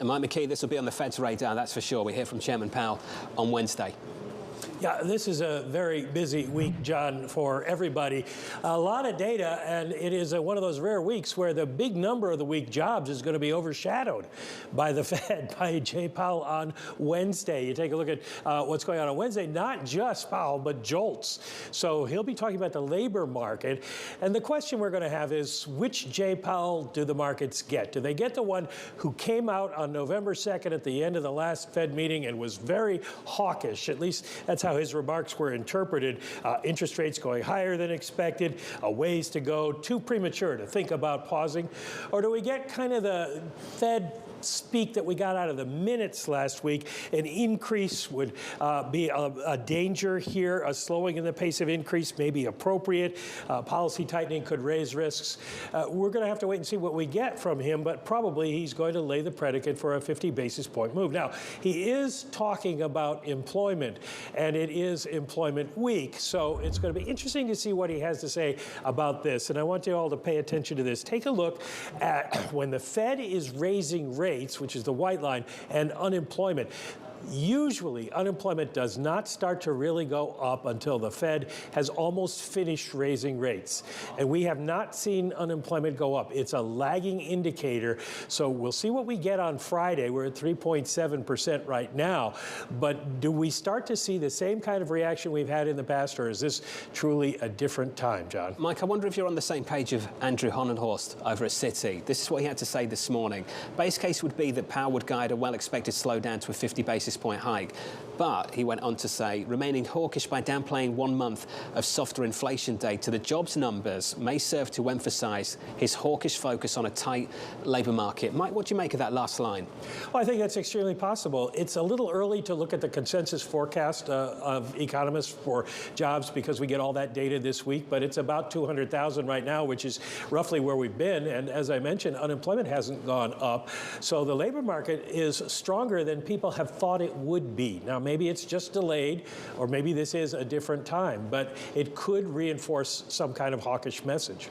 And Mike McKee, this will be on the Fed's radar, that's for sure. We hear from Chairman Powell on Wednesday. Yeah, this is a very busy week, John, for everybody. A lot of data, and it is one of those rare weeks where the big number of the week jobs is going to be overshadowed by the Fed, by Jay Powell on Wednesday. You take a look at what's going on Wednesday, not just Powell, but jolts. So he'll be talking about the labor market. And the question we're going to have is, which Jay Powell do the markets get? Do they get the one who came out on November 2nd at the end of the last Fed meeting and was very hawkish? At least that's how his remarks were interpreted. Interest rates going higher than expected, a ways to go, too premature to think about pausing? Or do we get kind of the Fed speak that we got out of the minutes last week? An increase would be a danger here. A slowing in the pace of increase may be appropriate. Policy tightening could raise risks. We're going to have to wait and see what we get from him, but probably he's going to lay the predicate for a 50 basis point move. Now, he is talking about employment, and it is employment week, so it's going to be interesting to see what he has to say about this. And I want you all to pay attention to this. Take a look at when the Fed is raising rates, which is the white line, and unemployment. Usually, unemployment does not start to really go up until the Fed has almost finished raising rates. And we have not seen unemployment go up. It's a lagging indicator. So we'll see what we get on Friday. We're at 3.7% right now. But do we start to see the same kind of reaction we've had in the past, or is this truly a different time, John? Mike, I wonder if you're on the same page of Andrew Honenhorst over at Citi. This is what he had to say this morning. Base case would be that Powell would guide a well-expected slowdown to a 50 basis point hike. But he went on to say, remaining hawkish by downplaying 1 month of softer inflation data, the jobs numbers may serve to emphasize his hawkish focus on a tight labor market. Mike, what do you make of that last line? Well, I think that's extremely possible. It's a little early to look at the consensus forecast of economists for jobs because we get all that data this week, but it's about 200,000 right now, which is roughly where we've been. And as I mentioned, unemployment hasn't gone up. So the labor market is stronger than people have thought it would be. Now, maybe it's just delayed, or maybe this is a different time, but it could reinforce some kind of hawkish message.